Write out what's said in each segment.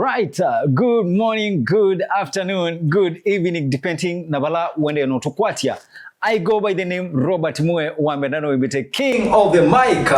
Right, good morning, good afternoon, good evening, depending na bala wende no tukwatia. I go by the name Robert Mue wambendano wibite King of the Mic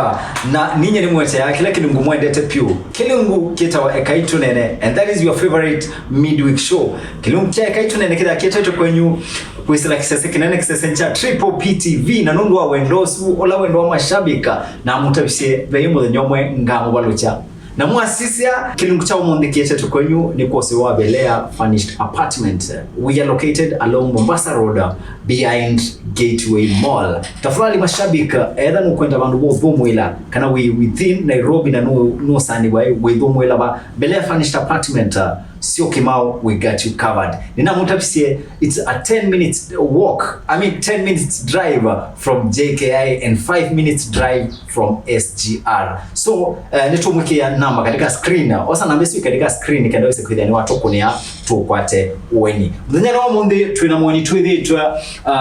na ninye ni mwete ya kila kilungu mwendete piu kilungu kita wa EKAI TUNEENE, and that is your favorite midweek show. Kilungu kia EKAI TUNEENE kita kita kwenyu kuisila kisese kinene kisese ncha Triple PTV na nundu wa wendosu ola wendo wa mashabika na mutabishe veyumo the nyomwe ngamu walucha. Na muasisia kilungu cha umundi kiyechetu kwenyu ni kwose wa Belea Furnished Apartment. We are located along Mombasa Road behind Gateway Mall. Tafurali mashabika either nukwenda bandu bo dhumwila kana we within Nairobi na no sani we dhumwila ba Belea Furnished Apartment. Sio kimao, we got you covered. Nina mutapisie, it's a 10 minutes walk. 10 minutes drive from JKI and 5 minutes drive from SGR. So, nitumweke ya namba katika screen. Osa nambesi katika screen kenda wese kwithia ni watu kunia tukwate uweni. Mdhenya na wamundi tuina mwani tuithi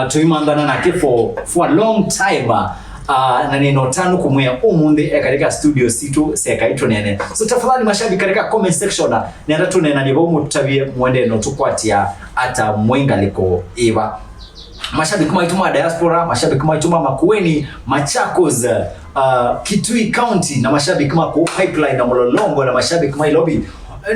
tuimandana na kifo for a long time. Na neno tano kumwea umundi katika studio situ EKAI TUNEENE. So tafadhali mashabiki katika comment section ni ata tunena nibo mutabie mwende no tukwatia ata mwenga liko iba. Mashabiki maituma diaspora, mashabiki maituma Makueni, Machakos, Kitui County na mashabiki mako Pipeline na Mlolongo na mashabiki mailobi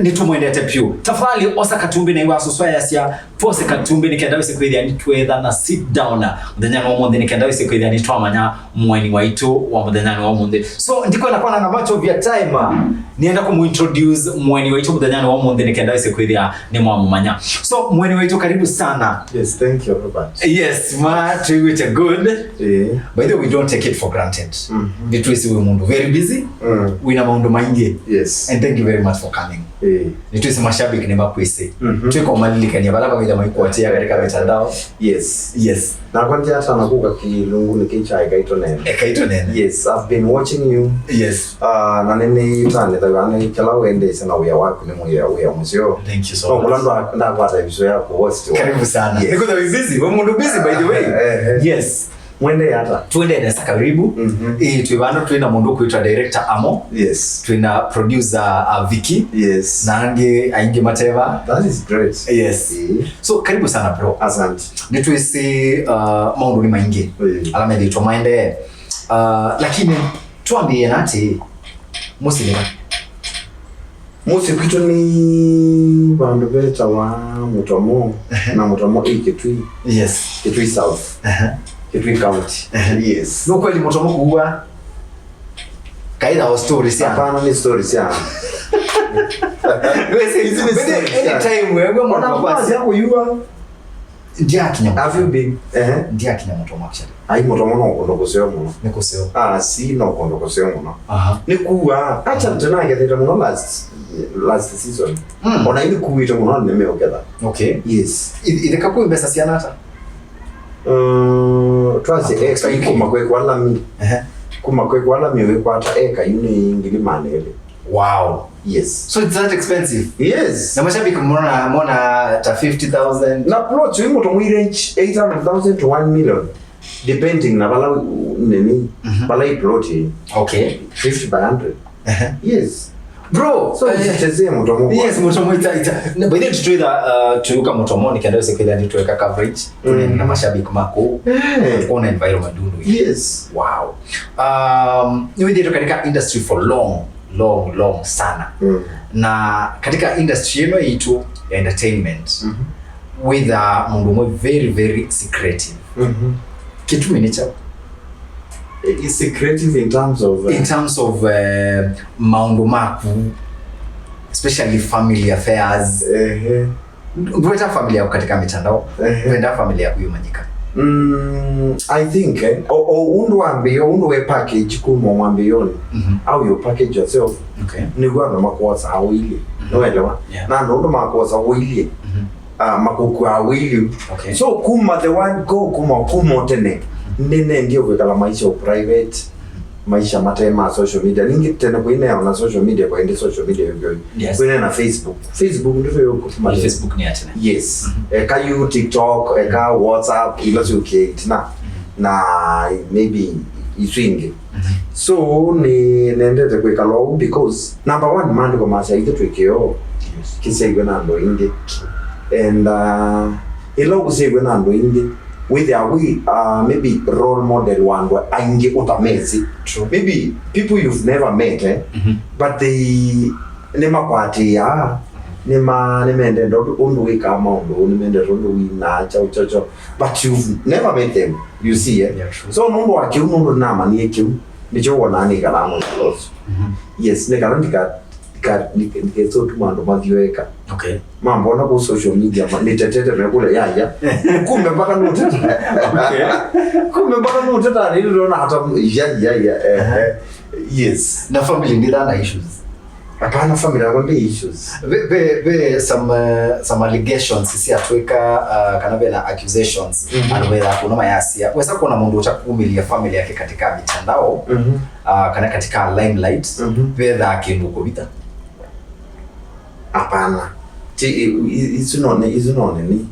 nitumwendete piu. Tafadhali osa katumbi na iwa suswa yasia pose katumbi nikiandawe siku idhia nituweza na sit down mdanyano wa mundi nikiandawe siku idhia nituamanya mweni waitu wa mdanyano wa mundi. So ndiko nakuwa na macho vya time nienda kumuintroduce mweni waitu mdanyano wa mundi nikiandawe siku idhia ni mwamumanya. So mweni waitu karibu sana. Yes, thank you Robert. Yes, ma treat it good. Yeah. By the way, we don't take it for granted. Nituisi we mundu very busy. We na maundu maingi. Yes. And thank you very much for coming. Nituisi mashabiki ni makwisi. Tuiko umalilika ni balaba kwa maikuatia katika mitandao. Yes. Yes. Na kwanza hata nakuka kilungu nikicha EKAI TUNEENE. EKAI TUNEENE. Yes, I've been watching you. Yes. Na nene itane tagane kila wende sana uya wapi ni uya museo. Thank you so much. Kulando ndakwata biso yako host. Karibu sana. Niko da busy. Wewe mundu busy by the way. Yes. Mwende hata. Tuende na karibu. Tuibano tuina mundu kuitwa director Amo. Yes. Tuina producer Vicky. Yes. Na ainge Mateva. That is great. Yes. So karibu sana bro. Asante. Nituisi maundu ni maingi. Alama ndito maende. Lakini tuambie nati musilima. Kitu ni bandu beta wa Mutomo na Mutomo Kitui. Yes. Kitui South. Kitui County. Yes. No kweli Mutomo kuwa kaida wa stories ya. Hapana ni stories ya. Anytime wewe mwanapasi yako yua ndia kinyama. Have you been? Ndia kinyama Mutomo actually. Ai Mutomo no ndokoseo muno. Nikoseo. Si no ndokoseo muno. Nikuwa acha tena ngetheta muno last season. Ona ili kuita muno nimeongeza. Okay. Yes. Ileka ku investa siana hata. Twazi eka kuma kwala mi. Kuma kwala mi we kwata eka yune ingili manele. Wow. Yes. So it's that expensive? Yes. Na mashabiki mona ta 50,000. Na plot wimo to range 800,000 to 1 million depending na bala nini bala plot. Okay. 50 by 100. Yes. Bro, so chezea Mutomo. Yes, Mutomo ita. By the way tuuka Mutomo nikienda sekela nituweka coverage na mashabiki mako on environment dundu. Yes. Wow. Niwe ndio katika industry for long sana. Na katika industry yenu yitu ya entertainment with mundu very very secretive. Kitu minicha is secretive in terms of maundu maku, especially family affairs. Mbweta familia yako katika mitandao, mbwenda familia yako yumanyika. I think undu we package kuma mwambioni au you package yourself. Okay. Ni gwana makosa awili. Noelewa? Na ndo makosa awili. Makuku awili. Okay. So kuma the one go kuma tene. Nene ndio kwa maisha private, maisha matema social media. Ningi tena kuine na social media kwa ende social media hivyo. Yes. Kuine na Facebook ndivyo yuko kwa Facebook ni atena. Yes. Eka you TikTok, eka WhatsApp, ila zuke na maybe iswingi. So ni nendete kwa kalo because number one man kwa maisha ite twekeo kisegwe na ndo ingi and ilo kusegwe na ndo ingi with maybe role model one aingi utamezi maybe people you've never met but they nema kwati ya nemende ndo unduwika amaundo nemende ndo wina chocho but you've never met them you see so mundu wake mundu nama ni ekiu nicho wona ni kala mo yes ne kala nikeso tumando mavyoeka mambo na ku social media ni tetete mekule ya kumbe mpaka nuteta kumbe mpaka nuteta ndio na hata yes na family ndira na issues. Hapana, family yako ndio issues. Some allegations sisi atweka kana vile accusations and whether kuna mayasia. Wesa kuna mundu utakumilia family yake katika mitandao kana katika limelight whether kinduko vita. Hapana. Isunone ni.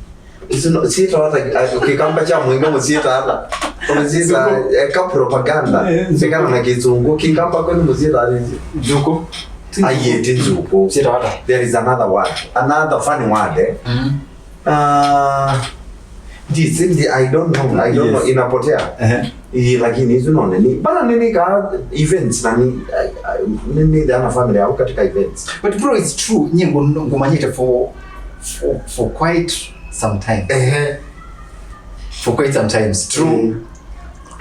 Sita hata ukikamba cha mwinga msita hata. Unazita ka propaganda. Sikana na kizungu kikamba kwani msita hali. Juko. Ayetinzuko. There is another word, another funny word. This I don't know inapotea. Lakini hizo naona ni bana nini ka events na nini dana family au katika events. But bro, it's true. Nyingo ngomanyite for quite some time. For quite some time. It's true.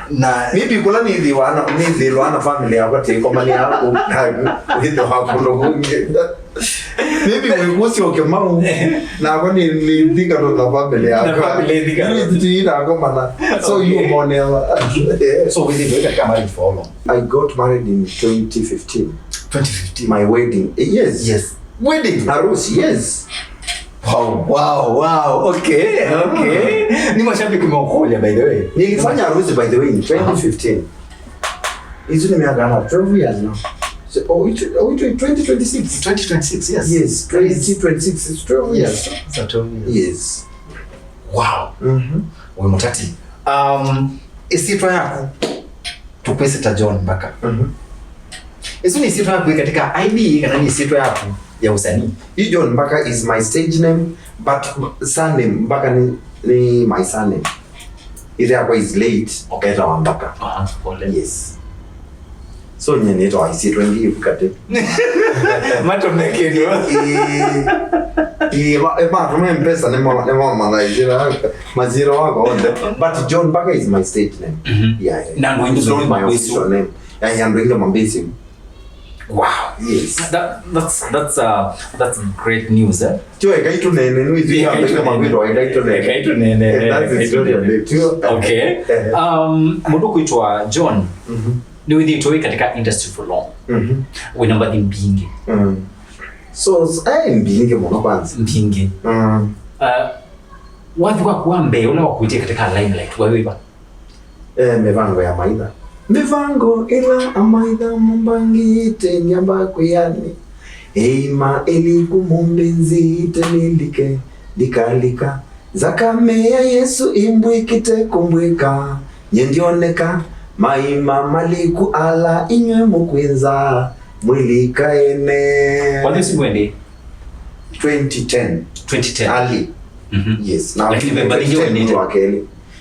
Na maybe kula ni diwana family yako tiko mali yako ndio hapo ndo kunge maybe wewe ukimau na kwa ni ndika ndo family yako ni tita kama so you monel so we did married for how long? I got married in 2015. My wedding. Yes wedding harusi. Yes. Wow. Okay. Ni mashabiki mwakoja by the way. Nilifanya harusi by the way in 2015. Hizo ni miaka 12 years now. So 2026. 2026, yes. Yes, 2026 is 12 years. It's 12 years. Yes. Wow. Wewe mutati. Isitwa yako tupese ta John Mbaka. Hizo ni isitwa yako katika IB kana ni isitwa yako ya usanii. John Mbaka is my stage name, but surname Mbaka ni my surname. Ile is late Oketa wa Mbaka. Yes. So nyeneto aisitwa ngi ukate. Mato mekeni wa. Kama mpesa ni mama mazira wako onde. But John Mbaka is my stage name. Yeah. Na ndo ndio my official name. Ya ndio mambesi. Wow. Yes. That's great news. EKAI TUNEENE nuizi kama mabiro EKAI TUNEENE. EKAI TUNEENE. That's the story of the two. Okay. Mundu kuitwa John. Ni withi toy katika industry for long. We number the mbingi. So mbingi mwana kwanza. Mbingi. Watu wa kuambe ula wakuitia katika limelight wewe ba. Mevango ya maida. Mivango ila amaida mbangite nyamba kuyani eima eliku mumbenzi tenilike likalika zakamea Yesu imbwikite kumbwika nyendioneka maima maliku ala inywe mukwenza mwilika ene. What is mwende? 2010 early. Yes. Now like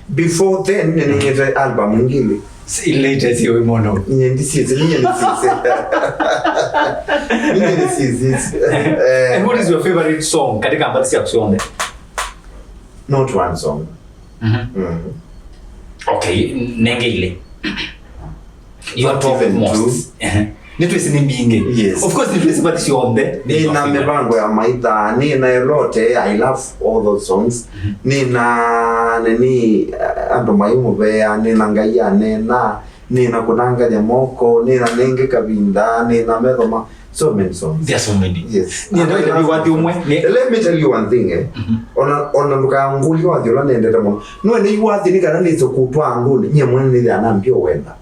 before then nini album ngili later sio imono nyendisize and what is your favorite song katika ambasi ya kusonde? Not one song. Okay, nenge ile your top most nitwese ni mbinge. Yes. Of course nitwese but sionde nina mevango ya maitha nina elote. I love all those songs. Nina nini ando mayumu bea nina ngaya nina kunanga ya moko nina nenge kabinda nina medoma. So many songs. There are so many. Yes. Let me tell you one thing ona luka nguli wa diola nende tamo no ne yuwathi ni kana nizo kutwa nguli nye mwene ni anambio wenda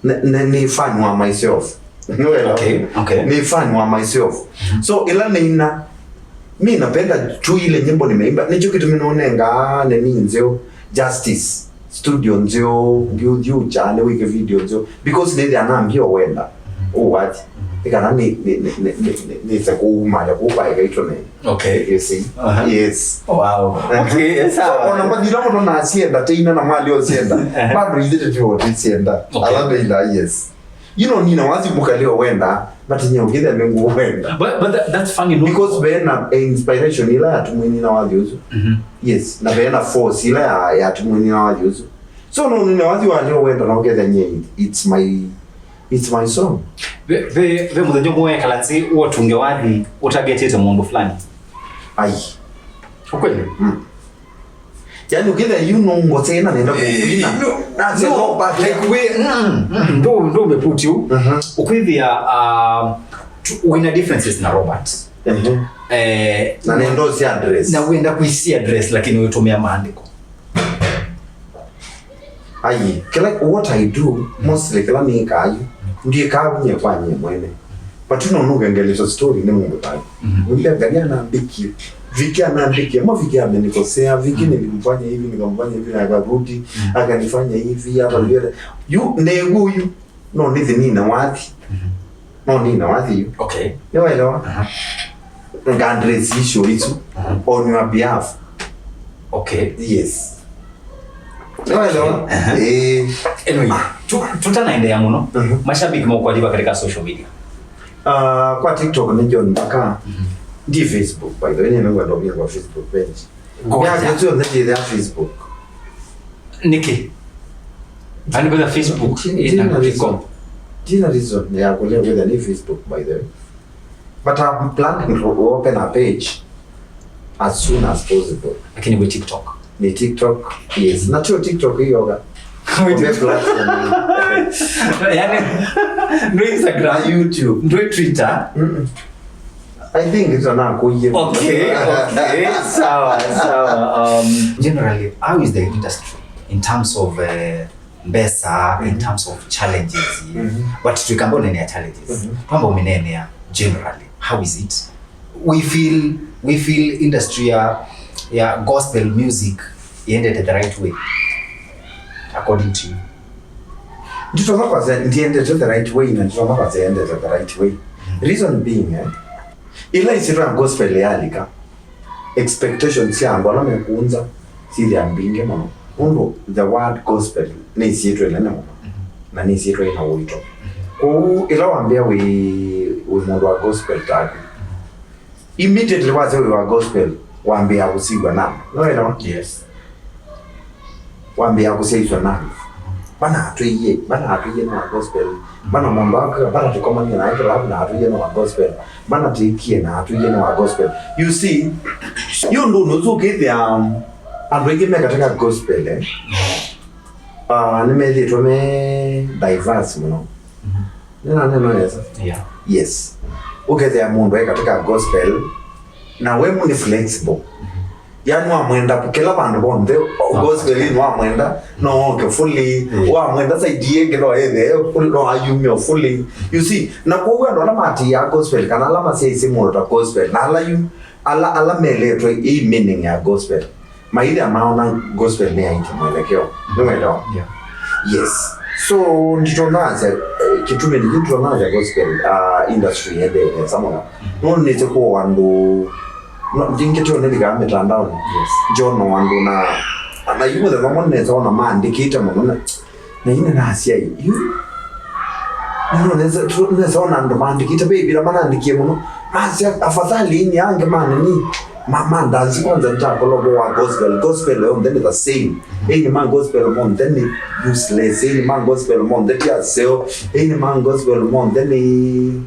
ni fan wa myself. No, okay. Ni fan wa myself. So ila nina mimi napenda tu ile nyimbo nimeimba nicho kitu minaonenga neni nzeo justice studio nzeo ndio chane wike video nzeo because they anambio wenda what ikana ni se kuuma ya kupa EKAI TUNEENE. Okay. You see? Yes. Wow. Okay, sawa. Ona mbadira mtu na asienda teina na mali osienda. Bado ile tu osienda. Alanda ila yes. You know nina wazi bukaleo wenda but nyongeza mengu wenda. But that's funny no? Because bena inspiration ila ya tumwini na wazi uzu. Yes, na bena force ila ya tumwini na wazi uzu. So no nina wazi walio wenda na ongeza nye it's my song. Ve mudonjo mwe kalatsi wotunge wadi utagetete mundu fulani. Ai. Ukweli? Yani ukitha ngotena nenda kuwina. That's no but like we ndo umeput you. Ukwithia wina differences na Robert. Na nendo si address. Na uenda kuisi address lakini utumia maandiko. Ai, kila what I do mostly kila ni EKAI ndiye kabunye kwanye mwene. But you know ngengelezo story ni mungu tayo. Ule gania na biki. Viki anaandika ama viki amenikosea, viki nilimfanya hivi nikamfanya hivi na akarudi akanifanya hivi hapa vile. You nego you no nithi nina wathi. No nina wathi you. Okay. Elewa. Ngandress issue itu on your behalf. Okay. Yes. Elewa. Anyway, tutanaendea muno. Mashabiki mwakwaliba katika social media. Kwa TikTok ni John Mbaka. Di Facebook, by the way, nime ndomia kwa Facebook page. Ya kitu ndio ya Facebook. Niki. Ani kwa Facebook Jina reason ya kulia kwa ni Facebook by the way. But I'm planning to open a page as soon as possible. Lakini kwa TikTok. Ni TikTok. Yes, na TikTok hiyo ga. Yani no Instagram, YouTube, no Twitter. I think it's an akuye. Okay. So, generally, how is the industry in terms of mbesa, in terms of challenges? But tukambona ni challenges. Kwamba umenenea generally, how is it? We feel industry ya gospel music ended the right way, according to you. Ndito makaza ended the right way na ndito makaza ended the right way. Reason being ila isira gospel yalika expectations yangu ala mekunza sili ambinge mama undo the word gospel ni isitwe nene mama na ni isitwe ina wito ko ila wambia we mundu wa gospel tag immediately waze we wa gospel wambia kusigwa na no ina yes wambia kusigwa na bana atuye na gospel bana Mbaka bana tukomani na ito labda atuye na gospel bana tikie na atuye na gospel. You see you ndo nuzuke andwege meka katika gospel nimeli tume diverse mno neno yesa yes ukeze mundu katika gospel na wewe ni flexible. Yani wamwenda kila bandu bonde gospel ni wamwenda no ke fully wamwenda saidie kero full no ayumio fully. You see na kwa ndo na mati ya gospel kana la masisi mo ta gospel na ala mele to e meaning ya gospel maili amaona gospel ni aiki mwelekeo ndio yes so ndito naza kitume ndito naza gospel industry ende samona no nite ko wandu no jinge to ne diga mitandao yes jono wandu na yuko the mama neza ona maandikita mama na ine na asia you no neza ona ndo maandikita baby la maana andikie mno asia afadhali ni yange maana ni mama dance kwanza ntakolobo wa gospel on then the same any man gospel on then useless any man gospel on then ya sell any man gospel on then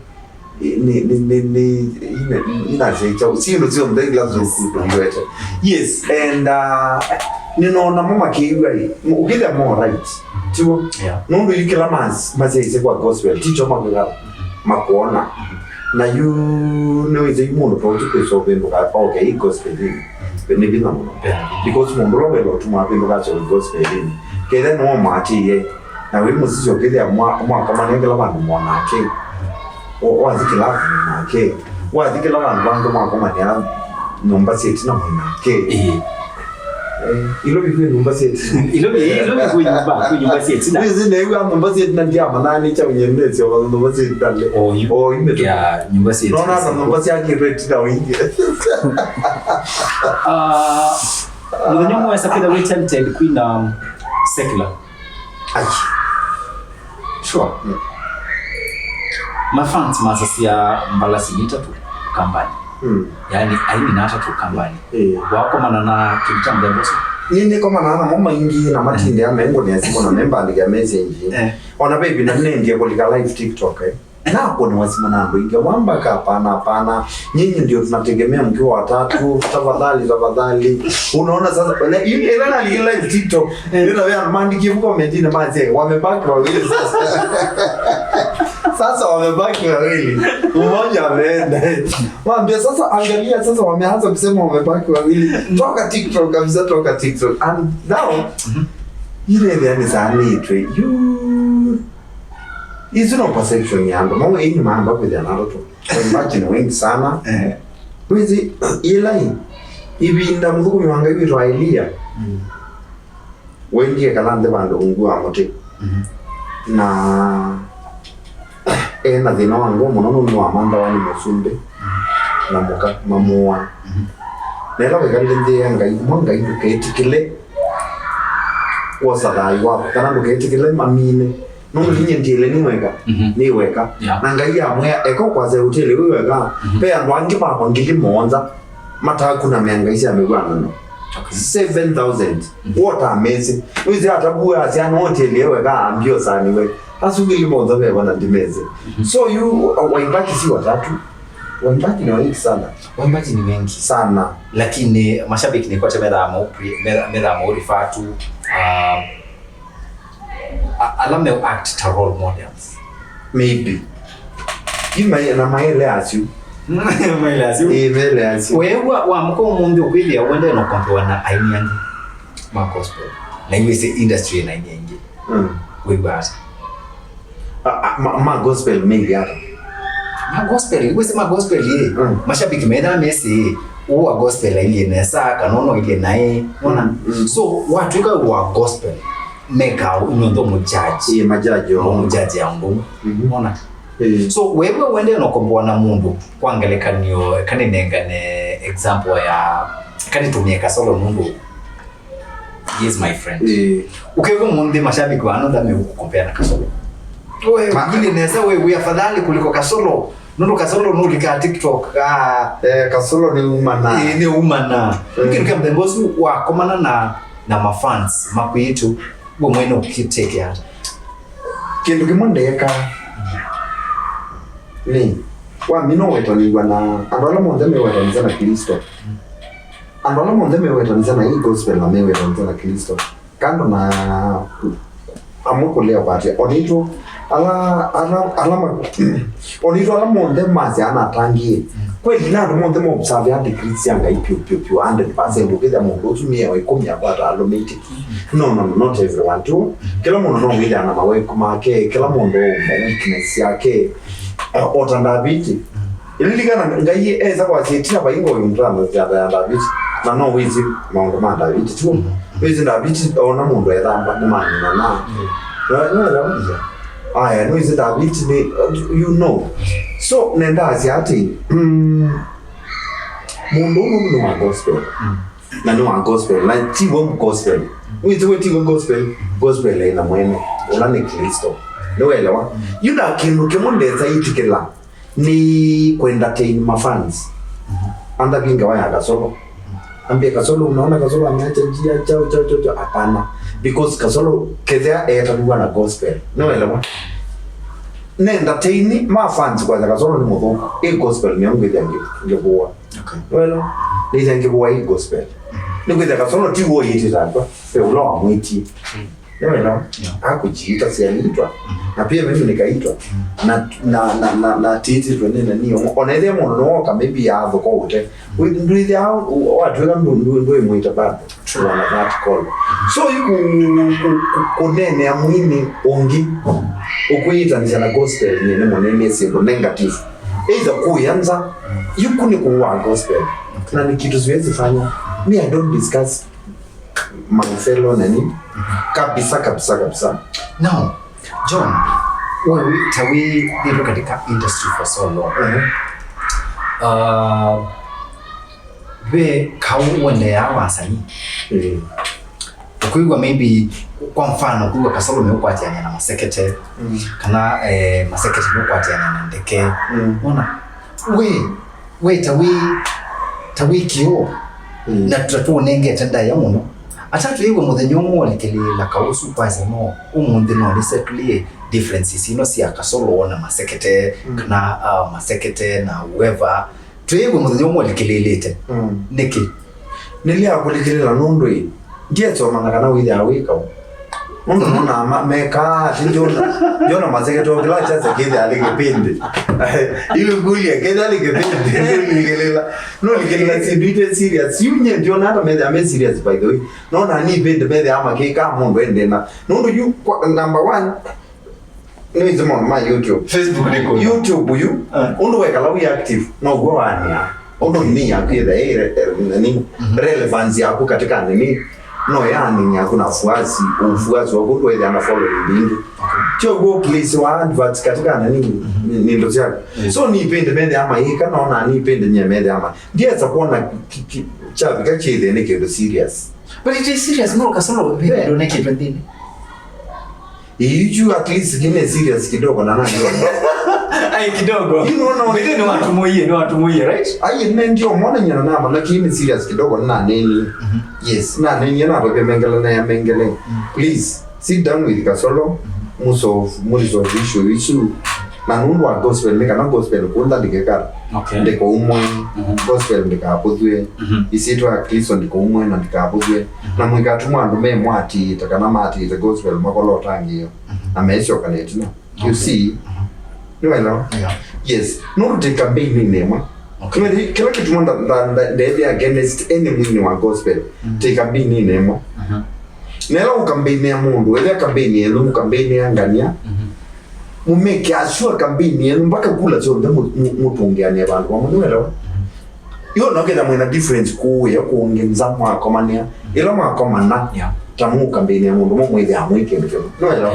yes and ninaona mama kiwe ukija more right tu nondo yikila mazeze kwa gospel ticho makuona na you know is a mono to so bendo ka okay gospel ni bina mono because mondo lo tuma bendo ka so gospel ni kede no mati ye na we musisi okede mwa kama nengela bantu mwana ke wazikila na ke wazikila bantu mwa kama ya nomba seti na mwana ke ilo bikwe nyumba setu ilo bikwe nyumba setu hizi ndio nyumba setu na ndia manani cha unyendezi wa nyumba setu dale imeto ya nyumba setu naona nyumba setu yake rate na wingi mwenye mwesa peda we tempted queen secular sure mafans masasia mbalasinita tu kambani yani aini nata tu kambani wako manana kibicha mdemboso nini kama naana mama ingi na matinde ya mengo ni asimo na memba ndiga message ona baby na nende kwa live TikTok nako ni wasimu nangu ingi Mbaka hapana nyinyi ndio tunategemea mkiwa watatu tafadhali unaona sasa ile na live TikTok ndio wewe mandiki comment na maze wamebaki wawili sasa wamebaki wawili mmoja ameenda waambia sasa angalia sasa wameanza kusema wamebaki wawili toka TikTok kabisa toka TikTok and now ile ni sana trade you is no perception yangu mama hii mambo kwa jana tu imagine wengi sana wizi ile ibinda mudhuku miwanga hivi roilia wengi kalande bando ungu amote na na thina wangu muno ni wa manda wani musumbe na muka mamua nela wegalinde ndiye ngai mwanga nduketikile kwa sadai wa kana nduketikile mamine no linye ndile ni weka na ngai amwe eko kwa ze hoteli we weka pe andwangi pa kwangili monza mata kuna menga isi amegwana no 7,000 what amazing wizi atabu asiana hoteli weka ambio sani we asubili monza we bana dimeze so you waibaki si watatu waibaki ni wengi sana waibaki ni wengi sana lakini mashabiki ni kwa temera mo rifatu alame act to role models maybe na maele asyu wewe wa mko mundu kwithia wende no kompewa na aini yangi ma gospel na iwe se industry na nyengi wewe asa ma gospel maybe ata ma gospel iwe se ma gospel ye mashabiki meda mesi wa gospel ile nesa kanono ile nae unaona so watu wa gospel meka unondo mujaji majaji mujaji yangu unaona so wewe wende no komboa na mundu kwangelekanio kanenengane example ya kanitumie kasolo mundu yes my friend ukewe mundu mashabiki wa another me kukompea na kasolo wewe ile nesa wewe afadhali kuliko kasolo nundo kasolo nulika TikTok kasolo ni umana ukirika mdembosu wa komana na mafans makuitu bomweno kiteke hata kindu kimondeka ni wa mino weto ni wana andola monde me weto nzana Kristo andola monde me weto nzana hii gospel na me weto nzana Kristo kando na amoko leo pati onito ala onito ala monde mazi ana tangi kweli na monde mo observe ande Christian ga ipio 100% ukida mungu utumia wa 10 kwa automatic no not everyone too kila mundu no wida na mawe kumake kila mundu weakness yake otandabiti ililigana ngai eza kwa setina bayingo yumtrana ya David na no wizi maungo ma David tu wizi David ona mundu eramba kumani na no aya no wizi David ni you know so nenda asiati mundu no wa gospel na no wa gospel na tiwo gospel wizi we tiwo gospel ina mwene ona ni Kristo no elewa yuna kindu kimondeza itikela ni kwenda tain mafans anda kinga waya kasolo ambie kasolo unaona kasolo ameacha njia chao hapana because kasolo kezea etaduwa na gospel no elewa nenda tain mafans kwa kasolo ni mudhuka gospel ni yangu ngeboa well ni ngeboa gospel ni kwenda kasolo tiwo yiti zako pe ulo amwiti no hakujiita sialitwa na pia mimi nikaitwa na titi twenene niyo onaile mundu no ka maybe ya thoko ute we ndwithe au watweka ndo imwita bado tuna that call so kunene amwini ongi ukuita na gospel ni monene sio negative either kuyanza yukuni kuwa gospel na ni kitu siwezi fanya me I don't discuss my fellow nani kabisa. Now John, wewe tawi katika industry for so long. We kauone ya wasanii. Kuigwa maybe kwa mfano kuigwa Kasolo meukwatiana na Masekete kana Masekete meukwatiana na Ndeke. Unaona? We tawi kio na tutatu nenge tenda ya muno. Atatu yiwe muthenyo mwolekelela kausu pase no umundi no resettle differences ino si Kasolo na Masekete kana Masekete na whoever tuyiwe muthenyo mwolekelelete niki nilia kulekelela nondwe jetso manakana witha wika na meka jona Masekete okila chaza kide alikipindi ile gulia kide alikipindi nigelela si dite serious yunye jona hata me serious by the way no na ni bende bende ama kika mungu ende na ndo you number 1 ni zimo ma YouTube Facebook niko YouTube you ndo weka lawi active no go ania ndo ni yakide ni relevance yako katika nini no yani yako na ufuasi wako ndo ile ana follow ndingi cho go place wa adverts katika nini ni ndo yako so ni pende ama hii kana ona ni pende nyemede ama ndiye atakuona chavi kachide ni kido serious but it is serious no Kasolo vile ndo neke pendine you at least kime serious kidogo na nani ai kidogo you know within ni watu moye right ai ndio mwana nyana na lakini serious kidogo na nini yes na nini na robe mengele please sit down with Kasolo muso issue na nundu wa gospel meka na gospel kunda ndikekara ndiko umwe gospel ndikapozwe isitwa Kristo ndiko umwe na ndikapozwe na mwikatumwa ndume mwati takana mati the gospel makolo tangio na mesho kaneti no you see no hello yes no take campaign nema kila kitu mwanda ndebe against any mwini wa gospel take campaign nema nela ukambeine ya mundu ele campaign yenu ukambeine ya ngania mumeke ashua campaign yenu mpaka kula zonde mutungiane abantu wamunuelewa yo nokeza mwena difference kuya kuongenza mwako mania ila mwako mana tamu campaign ya mundu mwele amwike mke noelewa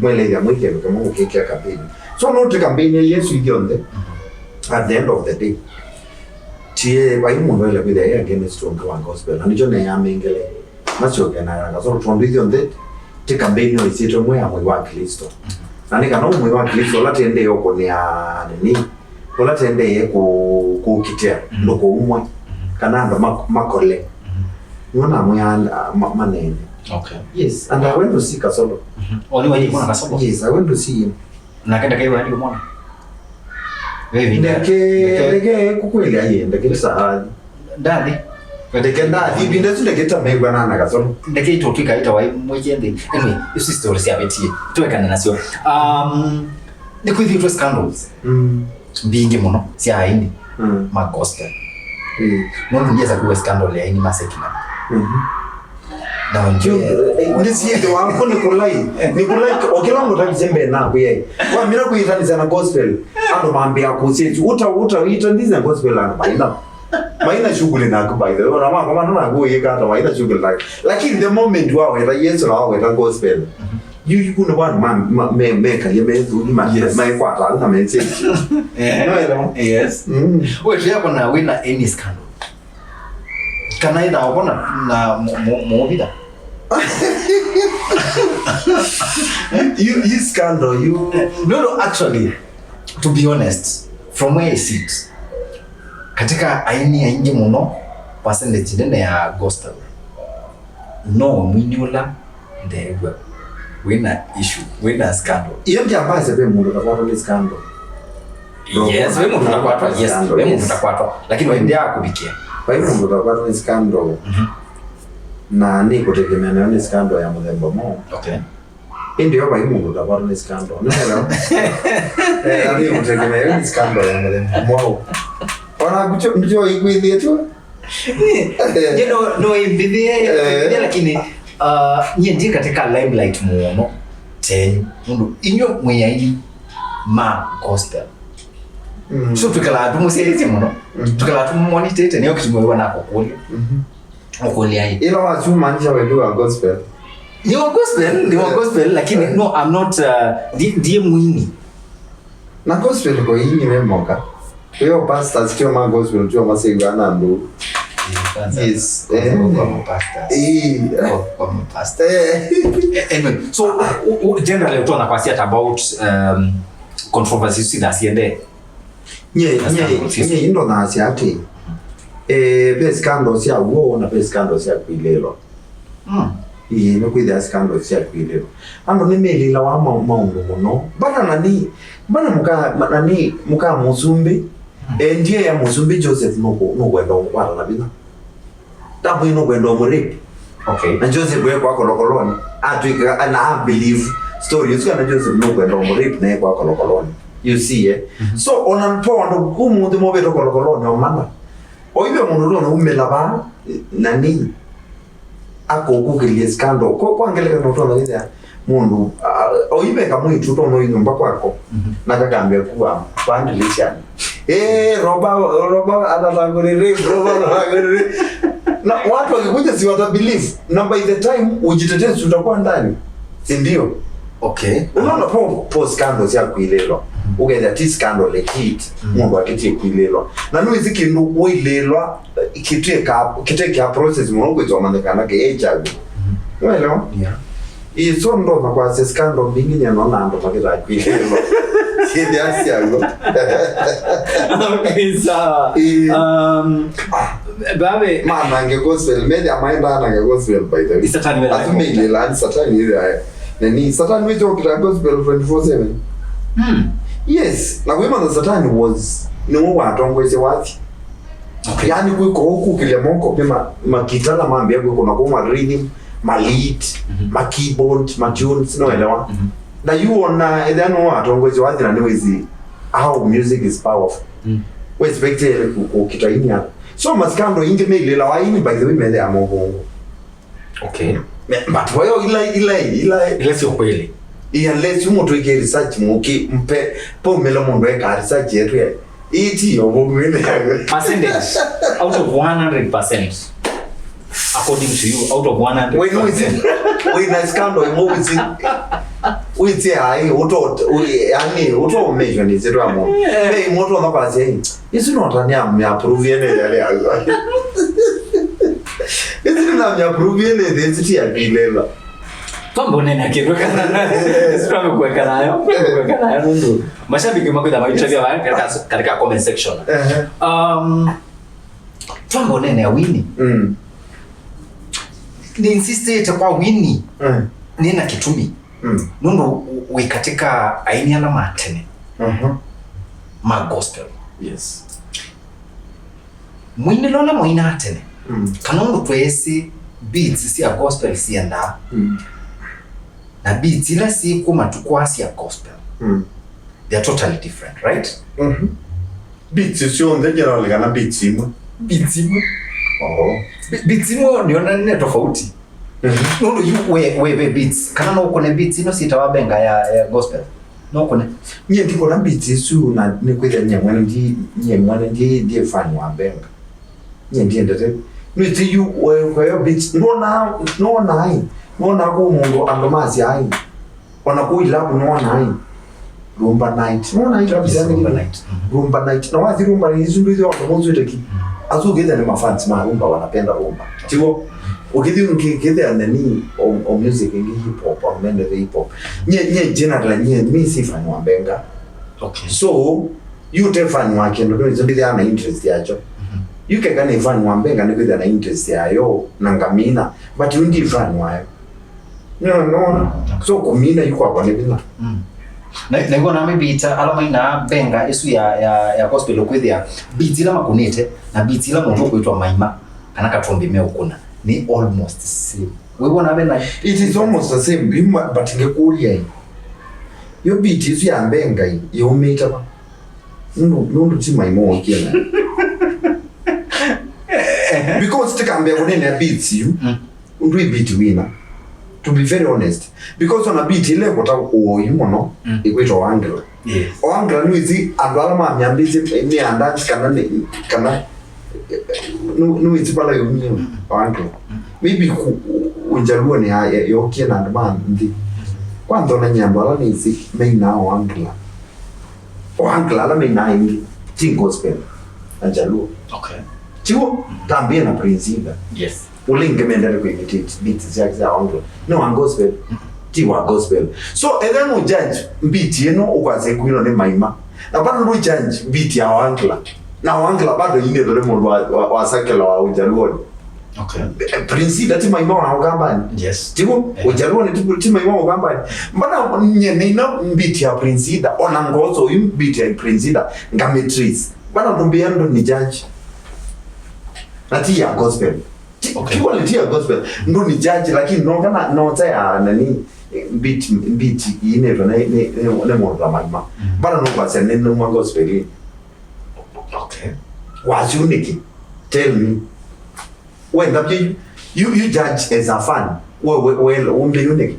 mwele amwike mke mukeke campaign so no to campaign ya Yesu igionde at the end of the day tie waimundu ele bide against wa gospel anijo ne ya mengele machoke na Kasolo tuambizio nde te campaign yo isito mwe amwe wa Kristo nani kana umwe wa Kristo la tende yoko ni nini ola tende ye ku kitia loko umwe kana ndo makole niona mwe manene okay yes and I went to see Kasolo oli waji mwana Kasolo yes I went to see him na kenda kai wadi mwana wewe ndeke kukweli aye ndeke sahani ndani ndeke ndani binde ndeke megwa na Kasolo ndeke itokika ita wa mwejende anyway isi stories ya betie tuwekana nasio ni kuithi to scandals bingi muno si aini ma gospel no ndiye kuwa scandal ya ini Masekina na ndio ndisi ndo wangu Nikolai okela ndo takizembe na kuye kwa mira kuitani sana gospel ando maambia kusetu uta ndize gospel ana maina shughuli na by the way na mama na go yeka hata maina shughuli like lakini the moment wao ita Yesu na wao ita gospel you kuna bwana meka yemezu my kwata na message no yes wewe yako na wina any scandal kana ida wapona na movida you scandal you no actually to be honest from where I sit katika aini ya ingi muno percentage nene ya gospel no mwinyola ndegwe wina issue wina scandal iyo jambaze be mundu takwata scandal yes we mundu takwata yes we mundu takwata lakini wewe ndia kubikia kwa hivyo mundu takwata scandal na ni kutegemea na scandal ya mudembo mo okay ndio kwa hivyo mundu takwata scandal unaelewa ni kutegemea na scandal ya mudembo mo ona kucho ikuithie tu no ibidie lakini nyinyi katika limelight muono tenyu mundu inyo mweyaini ma gospel so tukala tumusiye muno tukala tumonitate niyo kitumwe nako kuli Okulia. Ila watu maanisha wewe wa gospel. Ni wa gospel lakini no I'm not die mwini. Na gospel ko yini wewe Mbaka. Wewe pastors kio ma gospel tu masigana ndo. Yes. Kwa pastor. Anyway, so generally utaona kwasi about controversies that siende. Nye ndo na asiati. Be scandals ya wo na be scandals ya kwilelo. No kwida scandals ya kwilelo. Ando nimelila wa maundu muno. Bana muka Musumbi. Ndiye ya Musumbi Joseph no gwenda okwara na bina. Tabu ino gwenda omuripi. Okay. Na Joseph we kwa kolokoloni. And I believe story is gonna Joseph no gwenda omuripi na kwa kolokoloni. You see So onanpo ando kumu ndimo beto kolokoloni omana. Oibe mundu no umelaba nani ako kukilie scandal kwa ngeleka no tono ida mundu oibe kama itu tono nyumba kwako na kakambia kuwa pandilisha roba anatangurire na watu wakikuja si wata believe na by the time ujitetezi utakuwa ndani si ndio? Okay. Unaona po scandals ya kuilelwa ugenda ti scandal hit mundu akiti kuilelwa na no iziki ndo kuilelwa kiteka process mundu kwizomandikana ke HIV. Well, iso ndo na kwa scandal bingi ya nona ndo pakita kuilelwa kidi asiago. Okay, sawa. Babe mama nge gospel mede amaenda na nge gospel by the way. Satani wela. Azumile la satani ile. Nani Satan we talk about gospel 24/7. Yes, na kwema na Satan was no watongweze wathi. Okay. Yani kuko huku kile monko pema makitala mambo yako kuna kwa rhythm, ma lead, ma keyboard, ma tunes no elewa. Na you on then no watongweze wathi na niwezi how music is powerful. We expect ukitaini hapo. So maskando inge mele la waini by the way mele amongo. Okay. But ila sio kweli. Unless you want to get research muki mpe po melo mundu eka research yetu ya iti obogwele percentage out of 100% according to you out of 100%. When I scandal we say ai auto measure ni zero amo hey moto na base isi no tania me approve ene yale azo isi na me approve ene density ya bilela Tombo nene kidogo kana sio kuweka nayo ndo mashabiki mako da maichavia katika comment section. Tombo nene ya Winnie ni insist kwa Winnie nina kitumi ndo we katika aini ya matene ma gospel. Yes. Mwini lona moina atene kanondo twese beats si ya gospel si anda na beats ila si kuma tukwasi ya gospel. They are totally different, right? Beats sio ndio generally kana beats imo. Beats imo niona nne tofauti. No you we beats kana no kone beats ino sitawabenga ya gospel. No kone Nye ndiko na beats su na ne kwenda nyamwana ndi fan wa benga. Nye ndi ndete. No ti you kwa beats no na ko mungu andomazi ai. Ona ku ilabu no na ai. Rumba night. No na ilabu rumba night. Na wazi rumba ni zundu hizo wamozo itaki. Azugeza ni mafans ma rumba wanapenda rumba. Tiwo ukidi ukikidha nani o music ngi hip hop or mende hip hop. Nye general nye mi si fan wa benga. Okay. So you tell fan wa kendo no izo ndi ana interest yacho. You can gane fan wa benga ne kwida na interest yayo nangamina but you ndi fan wa. No. So kumina yuko hapo ne bila. Na ngona maybe alama ina benga isu ya gospel kwithia beats ila makunite na beats ila muntu kuitwa maima kana katombe meukuna ni almost the same. We wanna be like it is almost the same but ngekulia yo beat isu ya benga yo meta ba ndo ti maima okiena because tikambe kunene beats you ndo beat winner. To be very honest, because on a beat ile kota uoyimono equator angle. Yes. O angle ni zi andala ma myambizi ni andach kana no itipala yomio wangu maybe unjaluo ni yokie na ndman ndi kwanza na nyamba la nisi meina wangla la meina ingi ting gospel anjaluo okay chiwo tambia na principe yes ulinge mendele ko imitate beats za wangla no gospel tiwa gospel so then no judge beat yeno ukwaze kuino ne maima na bado no judge beat ya wangla na wangla bado yine dole mo wa sakela wa ujaluo okay principe ati maima wa ugambani yes tiwo ujaluo ni ti maima wa ugambani mbona nyene ina beat ya principe ona ngozo im beat ya principe ngametrice bado ndombia ndo ni judge na ti ya gospel quality ya gospel ndo ni judge lakini no kana no ya nani beat ine ro ne mo la magma bado no kwa sene no mo gospel okay what's unique tell me when that you judge as a fan well umbe unique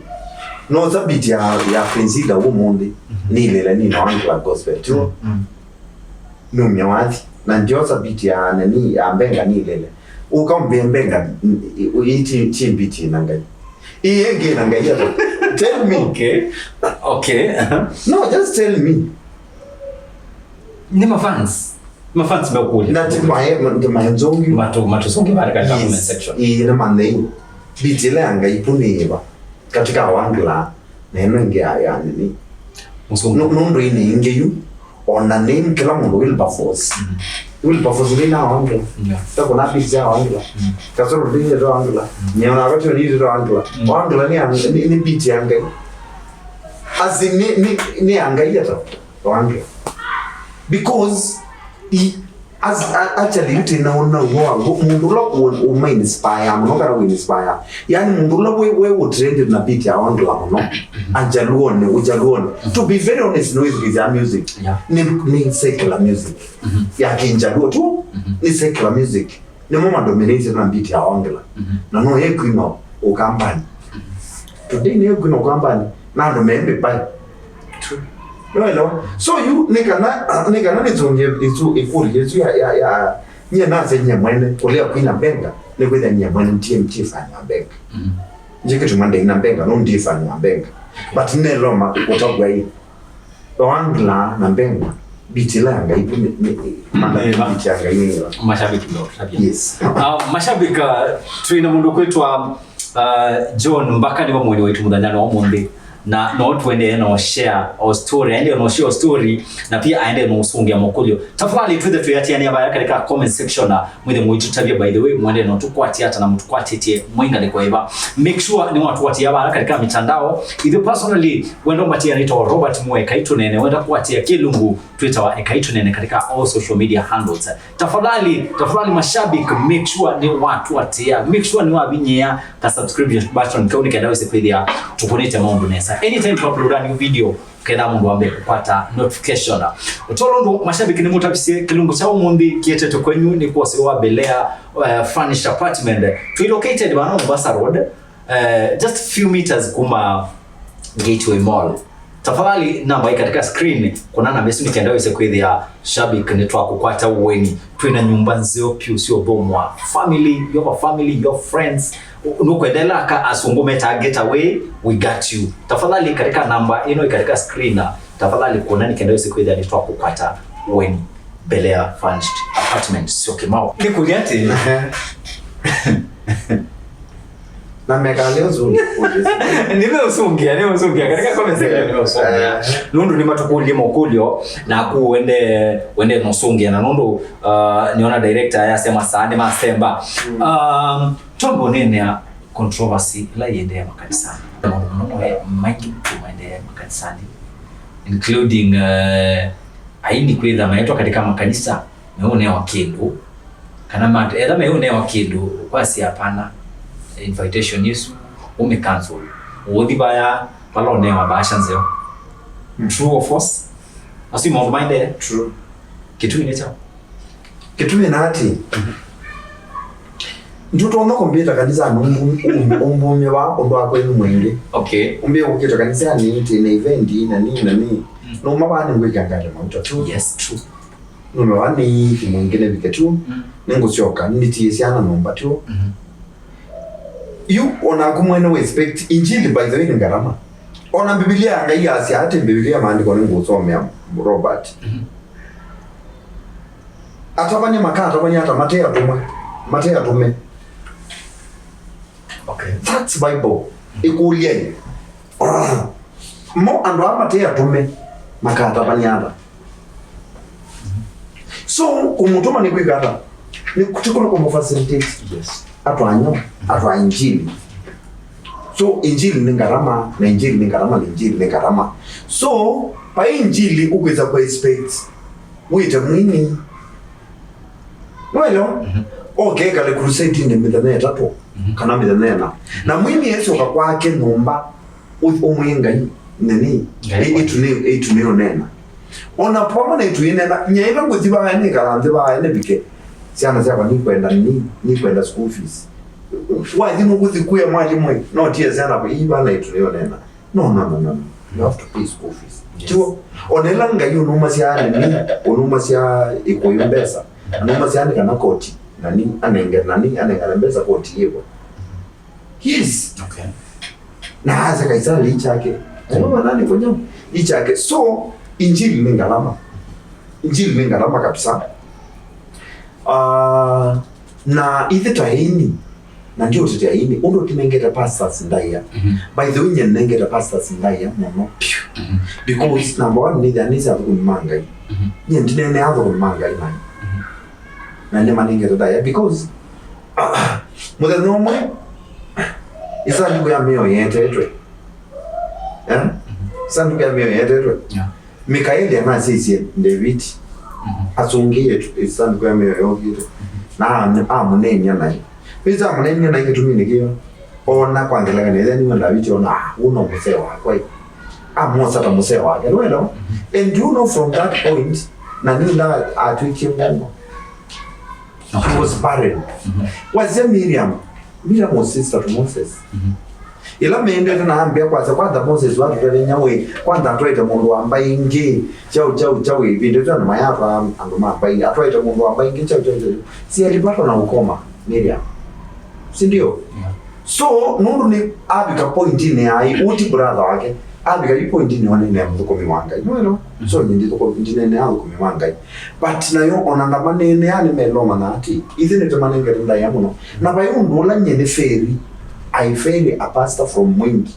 no za beat ya principe wo monde ni ile ni no angla gospel tu no myawati na ndio za beat ya nani ya mbenga ni ile ukambenga iti beat nangai ienge nangai ya tell me okay no just tell me ni mafans bakuli na timaenzongi matusongi bari katika comment section ina manei beat ile angai puniwa katika wangla neno nge ya nini ndo ine ingeyu ona name kila mundu Wilberforce Wilberforce ni na wangla tako na beat ya wangla kasoro dinge do wangla nyona wacho ni do wangla ni beat ya ngai azini ni angai ya to wangla because as actually you know mundu lo uma inspire mnoga we inspire yani mundu lo we trend na beat ya wangla no anjaluone ujaluone to be very honest no is their music ni secular music ya kinjaluo tu ni secular music ni mama dominated na beat ya wangla na no yeku ino ukambani today ni yeku ino ukambani na ndo membe pai no so you nikana nizonge izu ikuri yesu ya nye naze nye mwene kulia kuina benga ni kwenda nye mwene mtie fanya benga njike tumande ina benga no ndi fanya benga but ne loma utagwa hii wangla na benga bitila anga ipo manda beat anga yini mashabiki ndo tabia yes mashabiki tuina mundu kwetu John Mbaka ni mwenye wetu mudanyano wa monde na not when they no share or story and no share story na pia aende no usungia mokulio tafadhali tuwe tuyati yani abaya katika comment section na mwende mwitu tabia by the way mwende no tukwati hata na mtukwati tie mwinga liko eba make sure ni watu wati abaya katika mitandao either personally wendo matia anaitwa Robert Mwe EKAI TUNEENE wenda kuatia Kilungu Twitter wa EKAI TUNEENE katika all social media handles tafadhali mashabiki make sure ni watu watia make sure ni wabinyea ka subscription button kwa unika dawe sepedia tuponete mambo nesa anytime tu upload a new video kenda mundu ambe kupata notification utolondo mashabiki ni mutabisie Kilungu chao mundi kiete to kwenyu ni kwa sewa belea furnished apartment to located bana Mbaka road just few meters kuma Gateway Mall tafadhali namba katika screen kuna namba yesu nikienda wese kwithia shabiki ni twa kukwata uweni twina nyumba nzio pia sio bomwa family your friends unokwendela ka asungume target away we got you tafadhali katika namba ino katika screen tafadhali kuna nikienda wese kwithia ni twa kukwata uweni belea furnished apartment sio kimao nikuliate na mega leo zuri nimeusungia katika comment section nimeusungia nundu ni matukuli mokulio na kuende nosungia na nundu niona director yasema saani masemba tombo nene ya controversy la yende makanisani nono ya mike tuende makanisani including aini kwenda maitwa katika makanisa meone wa kindu kana mata meone wa kindu kwasi hapana invitation yesu cancel wodi baya palone wa bashanzeo true or false asi mo mind true kitu ni nati nduto ono kompyuta kanisa umbumye wako ndo akwenu mwenge okay umbe ukita kanisa ni ite na event na nini no mabani ngwekangata mauta true yes true no wani kimwingine biketu ningusioka niti siana nomba tu you ona kumwene we expect injili by the way ni gharama ona biblia ngai asi ate biblia maandiko ningusomea Robert atabanye makata atabanye hata Matea tume okay that's Bible ikulie mo ando Matea tume makata banyanda so kumutuma ni kwigata ni kutikolo como facilitate yes atwa injili so injili ni gharama na injili ni gharama so pa injili ukweza kwa expect wite mwini welo okay kale crusade ni midane tatu kana midane na mwini Yesu kwake nomba umwenga nini ituneo nena ona poma na ituinena nyaiva nguthiba ni karante ba ne bike siana sia ni kwenda school fees wazi nguthi kuya mwalimu no tie sana ba iba na ituneo nena no you have to pay school fees tu onelanga yo numa sia ni onuma sia ikoyombesa numa sia ni kana koti nani anengera mbesa koti yebo yes okay na aza kaisa lichake ndio nani kwenye lichake so injili ni gharama kabisa na ithe taini na ndio tutaini undo tinengeta pastors ndaya by the way nengeta pastors ndaya no because number one ni dani za kunimanga ni ndine hapo kunimanga imani na ne manengeta ndaya because mother no mo isa ndugu ya mio yete sanduku ya mio yete Mikaeli anasisi David asongie sanduku ya mio yote na amunenya naye pesa amunenya naye kitumini kiyo ona kwangela ne then when David ona uno muse wako amosa ta muse wako no and you know from that point na nila atwiki mungu she was barren was Miriam was sister to Moses ila mende tunaambia kwanza Moses watu tulenyawe kwanza atoita mundu ambaye ingi chao ibinde tuna mayapa ando mapai atoita mundu ambaye ingi chao si alipatwa na ukoma Miriam si ndio so nundu ni abika point ni ai uti brother wake abika yu point ni one mzuko miwanga no so ndi to ndine ne alu kumiwanga but na yo onanga manene yani meloma na ati izine to manenge nda yamuno na bayo ndola nyene feri I failed a pastor from Mwingi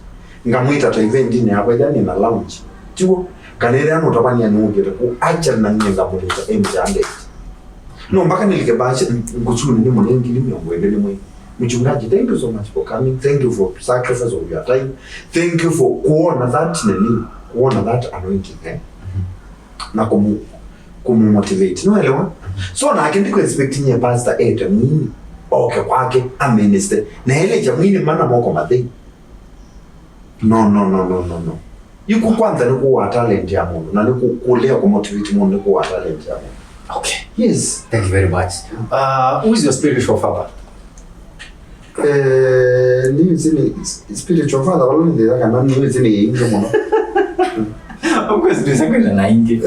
ngamwita ta event ni hapo ndani na lounge tuo kanele ano tabania nuke ku acha na nyenga muleta mjande no mpaka nilikebasha nguchuni ni mwengi ni mwendele mwe mchungaji thank you so much for coming thank you for sacrifice of your time thank you for kuona that anointing na kumu motivate no elewa so na akindi ku expecting ya pastor mwini okay kwake minister na ile jamini mana moko madhi no yuko kwanza ni kuwa talent ya Mungu na ni kulea ku motivate Mungu ni kuwa talent ya Mungu okay yes thank you very much who is your spiritual father ni zini spiritual father wala ni ndaka na ni zini inge mono of course ndisa kwenda na inge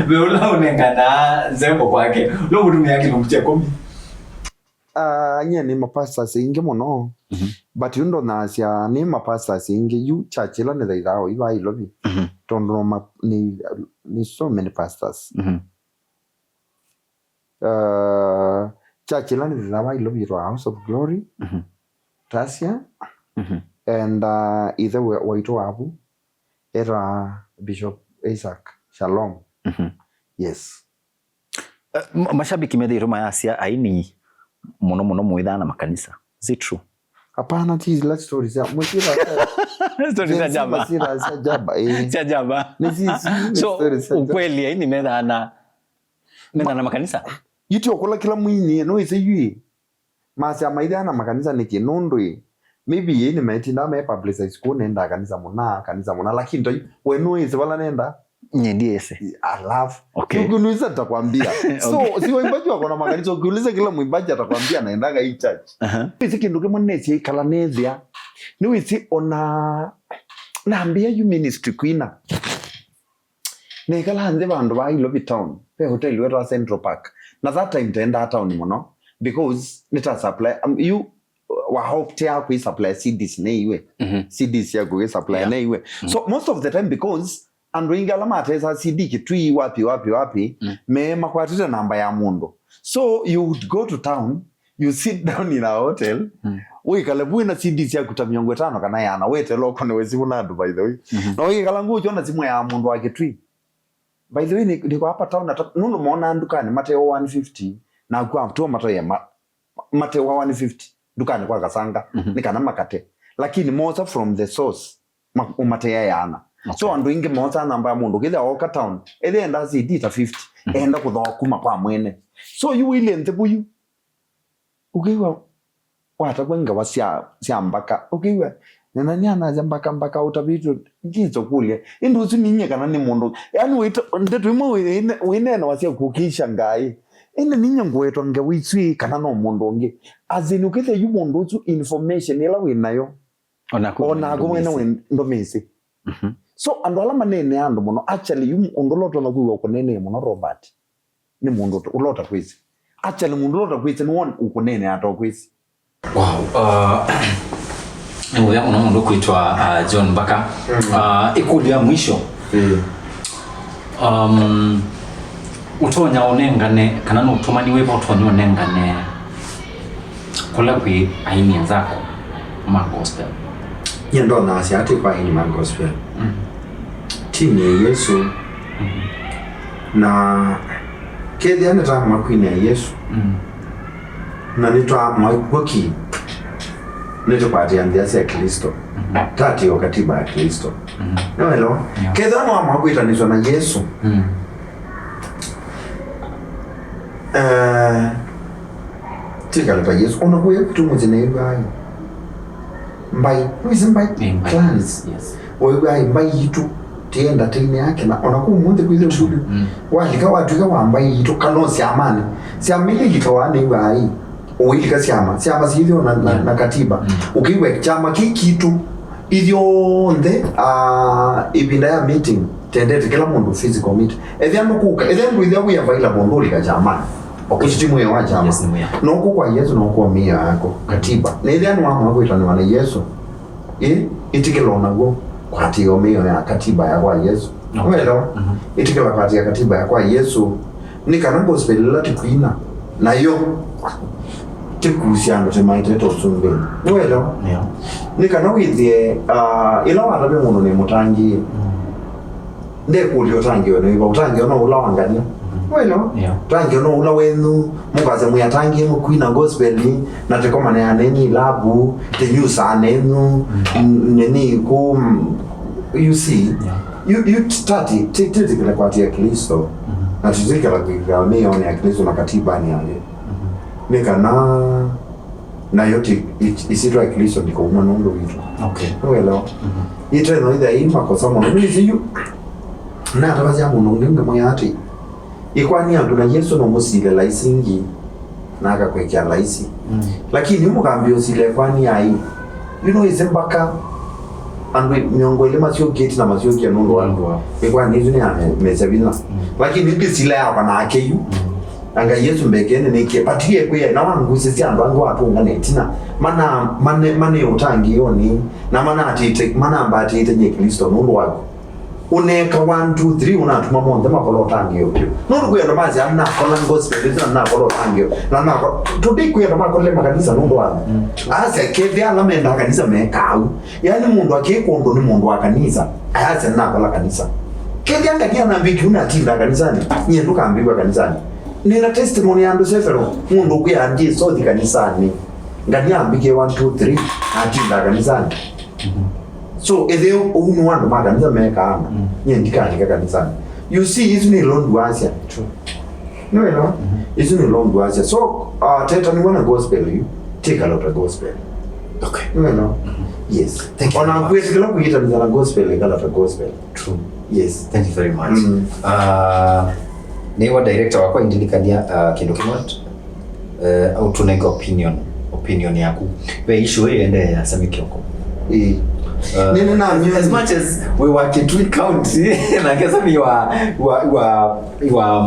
beula unengana zembo kwake lo mutumia yake lumchia komi nye ni mapastors inge mono but you ndo nasia ni mapastors inge you church la ne daidao iba ilobi tondo ni so many pastors church la ne daidao ilobi ro House of Glory Tasia and either waito abu era Bishop Isaac Shalom yes mashabiki medhiro mayasia aini muno muidhana makanisa is it true hapana ti la stories ya mwishira stories za jaba cha jaba so ukweli haini medhana makanisa yiti okola kila mwini no ise yui masa maidhana makanisa ni kinundwi maybe yini metinda me publicize ku nenda kanisa muna lakini ndo wenu ise wala nenda nyediese I love okay ukiuliza atakwambia so si waimbaji wako na makanisa ukiuliza kila mwimbaji atakwambia naendaga hii church isi kindu kimwe nesi kala nethia ni isi ona naambia you ministry kwina Nekala nze bandu ba Ilobi town. Pe hotel wetu Central Park. Na that time tenda town muno because nita supply you wa hope tea ku supply CDs na iwe. CDs ya ku supply na iwe. So most of the time because and ingala matesa CD kitui wapi me makwatita namba ya mundu. So you would go to town, you sit down in a hotel, wikale buina CDs ya kutamiongo 5 kana yana wete loko ne wezi unadu by the way. Na wikala nguo chona simu ya mundu wa kitui. By the way niko hapa town nunu muona ndukani Mateo 150 na kwa mtu Mateo Mateo 150 dukani kwa kasanga nikana makate lakini moza from the source umatea yana. Okay. So andu inge moza namba ya mundu githa oka town ele enda zidita 50 enda kuthokuma kwa mwene. So you will ente buyu ukiwa wata kwenga wasia Mbaka ukiwa nena nyana Mbaka utabitu ngizo kulia induzi ninye kana ni mundu yani wita ndetu imo winena wasia kukisha ngai ene ninye ngweto ngewitswi kana no mundu ngi azini ukithe yu mundu tu information ela winayo ona kumwena wendomisi. So andu ala manene andu muno actually yu mundu loto na kuwa kunene muno Robert ni mundu ulota kwisi actually mundu ulota kwisi ni one ukunene ato kwisi. Wow. Uya una mundu kuitwa John Mbaka. Ikulu ya mwisho. Utonya onengane kana no utumani wepo utonya onengane kula kwi aini nzako ma gospel. Yendo na asiati kwa aini ma gospel. Tini Yesu. Na kedi anata makwini ya Yesu. Na nitwa mwaikoki nito pati ya ndiasi ya Kristo tati yo katiba ya Kristo no hello kedi ano mwakuita nitwa na Yesu tika lepa Yesu unakuya kutumu zine yugai mbai wisi mbai clans yugai mbai yitu tienda tini yake na unakuwa mwende kuhize mbudu walika watu ika wambai yitu kalonsi amani siamili hikawane yugai uwilika siama sihivyo na katiba ukiwe chama kikitu hivyo nde ibinda ya meeting tendete kila mundu physical meeting edhiambo kuka edhiambo idhiambo ya vaila bondoli ka chama ukitimu ya wachama nuku kwa Yesu nuku wa miya yako katiba na edhiambo wama wako itani wana Yesu itikilo nago kwa tiyo miyo ya katiba ya kwa Yesu welo itikilo kwa tiyo katiba ya kwa Yesu ni kanango spelila tikuina na yo tikusiano temaiteto sumbe welo nikana withie ila watabe muno ni mutangi ndekulio tangi ono iba utangi ono ula wangania welo tangi ono ula wenu mukaze muyatangi mukwina gospel na tekoma ya neni labu te nyusa nenu neni ku you see you study tete kile kwa tia Kristo na tuzike la kwa meo ni ya Kristo na katiba ni ale nikana na yote isitwa Kristo ndiko unondo witu. Okay. Welo ite no ida ima kwa sababu mimi yu na tabazi yangu nongenga moyati ikwani andu na Yesu no musile laisingi na akakwekea laisi lakini mukambio sile kwani ai Mbaka andu miongo ile masio gate na masio kia nondo wangu ikwani hizo ni mesabina lakini ndisile hapa na akeyu anga Yesu mbegene neke patiye kwe na wangu sisi andu atunga netina mane utangi yoni na mana atite mana ambati ite nye Kristo nundu wako uneka 1 2 3 unatuma monde makolo utangi yo nundu kuya ndomazi amna kola gospel ndina na kola utangi yo na today kuya ndoma kola makanisa nundu wako ase keve ala menda kanisa mekau yani mundu akikondo ni mundu wa kanisa ase na kola kanisa keve anga dia na mbiki unatinda kanisani nyenduka ambikwa kanisani nina testimony yandu sefero mundu kuyanji so kanisani ngani ambike 1 2 3 atinda kanisani so edeo unu wandu makanisa meka nyendika kanisani you see hizo ni londu asia true no hizo ni londu asia so teta ni wana gospel you take a lot of gospel okay no yes thank you ona kuyesikala kuita mzana gospel kala ta gospel true yes thank you very much ni wa director wako indilikania kindu kimot au tunenga opinion yaku we issue ende ya samikioko As much as we were Kitui County, na kesa ni wa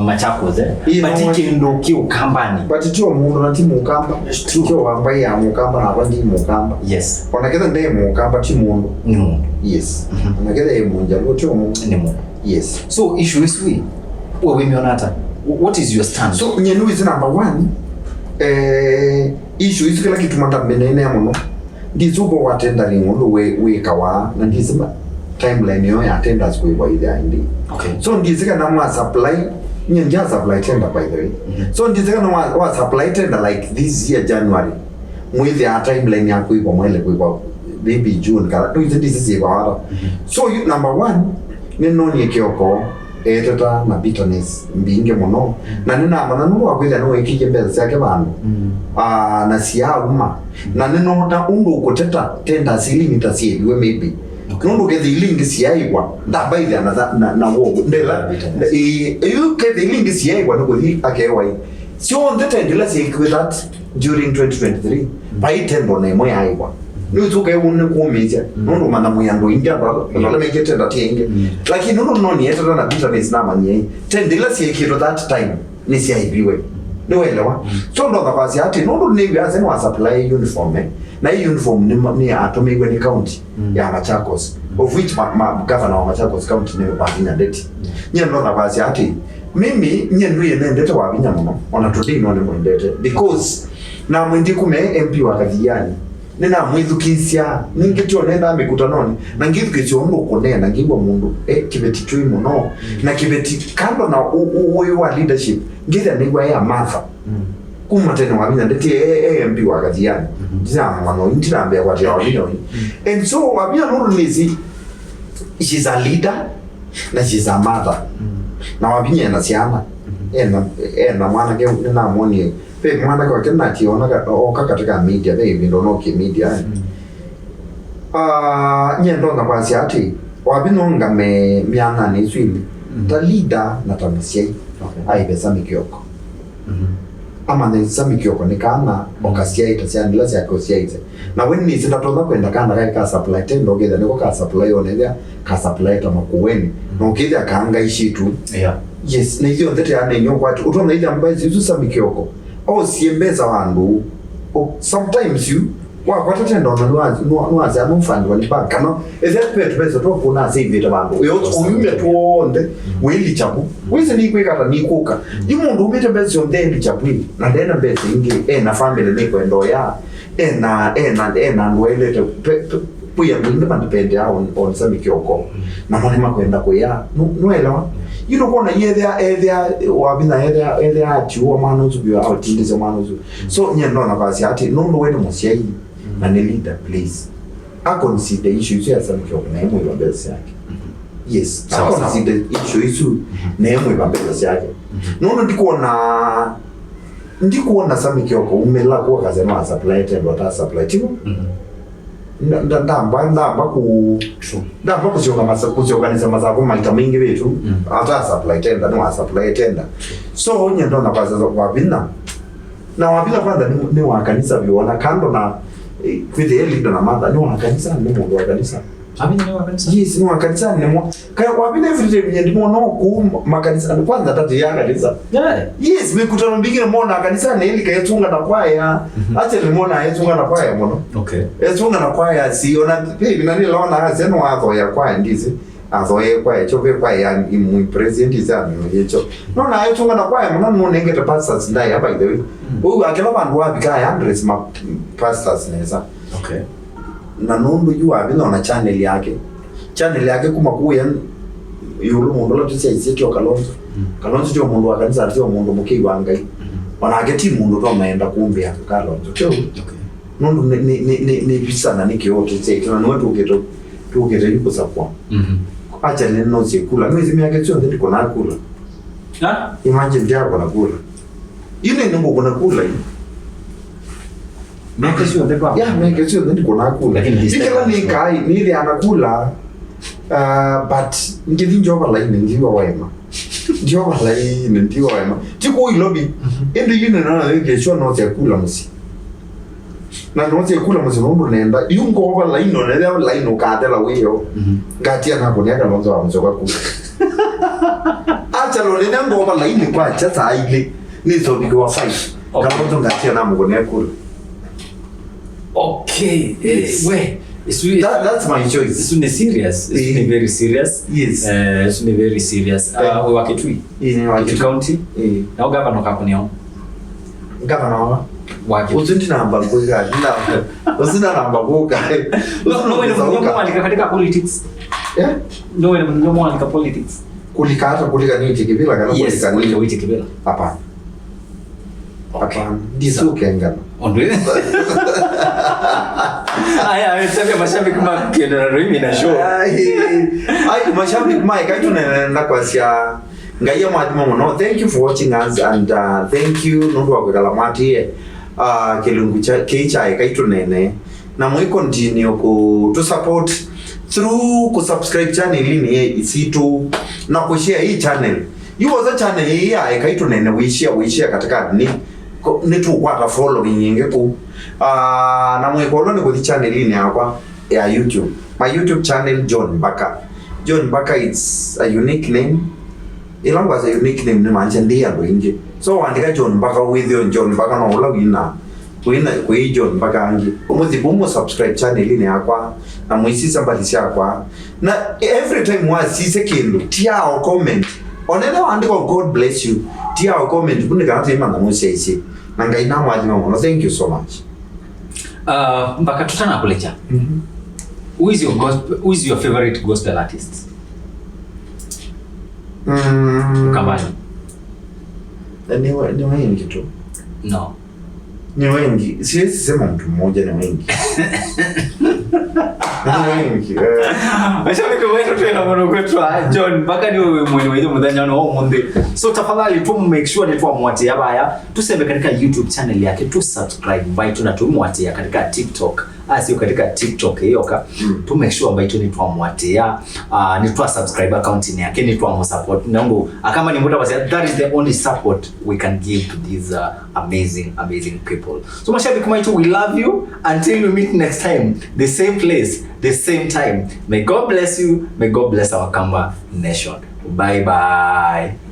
Machakos but ikindo kiukambani. But itio mundu na timu ukamba. Itio wambai ya mukamba na abandi mukamba. Yes. Onakeza ndeye mukamba ti mundu. Ni mundu. Yes. Onakeza ye munja lo tio mundu. Ni mundu. Yes. So issue is we meonata. What is your stand? So nyenu is number 1. Issue is kila kitu mata menene ya muno. Ndizuko watenda lingondo we kawa na ndizima timeline yo ya attendance kwa idea indi. Okay. So ndizika na mwa supply nyenja supply tender by the way. So ndizika na mwa supply tender like this year January. Mwezi ya timeline ya kwa mwele kwa maybe June kala to this is kwa. So you number 1 neno ni kioko etata na bitterness mbinge muno na nina mananu wakweza no ekije mbele zake bantu na siyauma na nino na undu ukoteta tenda silimita siyebiwe maybe nundu kezi ilingi siyaigwa ndabaidhi na wogo ndela iyo kezi ilingi siyaigwa nukuthi akewa sio ndeta ndela siyekiwe that during 2023 by tendo na imo yaigwa nuzuka yune kuumiza nundu mana muyando ingia bala mekete ndatenge lakini nundu noni etata na bitterness na manye tendela siyekiro that time ni siyabiwe niwelewa so ndo kwasi ati nundu ni biaze no supply uniform na hii uniform ni atomigwe ni county ya Machakos of which governor wa Machakos county ni Mbaka ndeti nye ndo kwasi ati mimi nye nduye nendete wa binya muno ona today no ndete because na mwindi kume MP wa Kajiani nena mwithukisia ningitio nenda mikutanoni na ngithukisio ndo kunena ngibwa mundu kibeti chui muno na kibeti kando na uwe wa leadership ngitha nigwa ya matha kuma tena wabinya ndeti MP wa Kajiani ndiza mano intirambe kwa ya wabinya and so wabinya nuru nizi she's a leader na she's a mother na wabinya na siana na mwana ke na moni pe mwana kwa kena kiona ka katika media be ndo no ki media nyendo na kwasi ati wabino ngame miana ni swili ta leader na tamsiai ai pesa mikioko ama ne samikioko ni kana okasia itasia ndila sia kosia ite na when ni sita toza kwenda kana ka supply tendo geda niko ka supply onelea ka supply ta makuweni no kida kaanga ishitu yes na hiyo ndete ya nenyo kwa utona ile ambaye zizu samikioko siembeza wandu sometimes you kwa tendo nuazi amufandi walipaka no ezephethu bese to kuna sivita bantu uyume tuonde weli chapu wese ni kwekata nikuka imundu umete bese yonde chapu na ndena bese ingi na family ni kwendo ya ena nwelete puya mwinde bandipende on samikioko na mwana kwenda kuya nuelewa you don't want to hear there wabina either ati wa manuzu biwa outindeze manuzu so nyendo na basi ati no wene musiai na ni leader please consider issue ya samikyo na yemo ibambeza yake yes consider issue na yemo ibambeza yake no ndikuona samikyo ko umela kwa kazi na supply tendo ta supply timu ndamba kuziorganiza mazako malita mingi betu ata supply tender no supply tender so nyendo na baza wabina na wabina kwanza ni wa kanisa viona kando na with the leader na mother ni wa kanisa ni mungu wa kanisa abina ni wa kanisa yes ni wa kanisa ni mo kaya wabina everyday ndimo no ku makanisa kwanza tatu ya kanisa yes mikutano mingi mo na kanisa na ili kayetunga na kwaya acha limona yetunga na kwaya mono okay yetunga na kwaya siona baby nani laona hazi no hapo ya kwaya ndizi azoe kwaya chobe kwaya mu president izami yecho no na yetunga na kwaya mono no nengeta pastors ndai hapa by the way huyu akela bantu wapi kaya hundreds ma pastors neza okay na nundu yu abino na channel yake kuma kuya yulu mundu la tsia isitio kalonzo tio mundu akanisa tio mundu mukiwa ngai wana ageti mundu to maenda kumbia kalonzo tio okay nundu ni pisana nikiote tsia tuna nwetu ukete yuko sapwa acha neno zikula mwezi miaka tio ndi kona kula imagine dia kona kula yule nungu kona kula Mekesio ndekwa. Mekesio ndiko nakula. Ikela ni kai ni ile anakula but ngidi njoba line ndiwa wema. Njoba line ndiwa wema. Tiko ilobi. Ende yine na ile sio no ya kula musi. na note kula muzungu nenda yungo over line no nenda line ukatela wiyo ngatia na kunyaka lonzo wa mzoka ku acha lo nenda ngo over line kwa chata ile nizo bigwa 5 kama ngatia na mugone kula. Okay, we that's my choice. It's serious. It's very serious. Yes. It's very serious. We work it in Wakitui county. Now governor kapunyo. Governor Waki. Uzunti namba kuga nda. Uzuna namba kuga. No when you mwalika katika politics. Yeah. No when you mwalika politics. Kulika nini kibila kana kulika nini witi kibila. Hapana. Hapana. Disuke ngana. Ondoe. Aya, sasa mashabiki makendo na Rimi na show. Ai mashabiki Mike tunaenda kwa sia ngaya mwadimo no. Thank you for watching us and thank you nundu wa kugala mati kilungu cha EKAI TUNEENE na mwe continue to support through ku subscribe channel ni isitu na ku share hii channel. You was a channel hii ya EKAI TUNEENE we share katika ni tu kwa following nyingi ku na mwe koloni ku channel ni yakwa ya YouTube. My YouTube channel John Mbaka. John Mbaka it's a unique name. Ilang was a unique name ni manje ndia ndo inje. So andika John Mbaka with you John Mbaka no ula wina kui John Mbaka angi. Muzibumu subscribe channel ni yakwa na muisi somebody yakwa. Na every time wa sise kindu tia o comment. Onena andiko God bless you. Tia o comment bunika hata imanga musisi. Nanga ina mwadimo no. Thank you so much. Mbaka tutana kulecha. Who is your favorite gospel artist? Kabani. Ni wengi tu. No. Ni wengi. Siwezi sema mtu mmoja, ni wengi. Ni wengi. Mashabiki wetu tena mwanokwetua John Mbaka ni mwenye wewe mdhanya na wao munde. So tafadhali tu make sure ni tu amwatia baya. Tuseme katika YouTube channel yake tu subscribe by tu na tumwatia katika TikTok. Sio katika TikTok hiyo ka. Tu make sure by tu ni tu amwatia ni tu subscribe account ni yake ni tu amsupport. Nangu kama ni mtu basi that is the only support we can give to these amazing people. So mashabiki wetu we love you until we meet next time. The same place, the same time. May God bless you. May God bless our Kamba nation. Bye bye.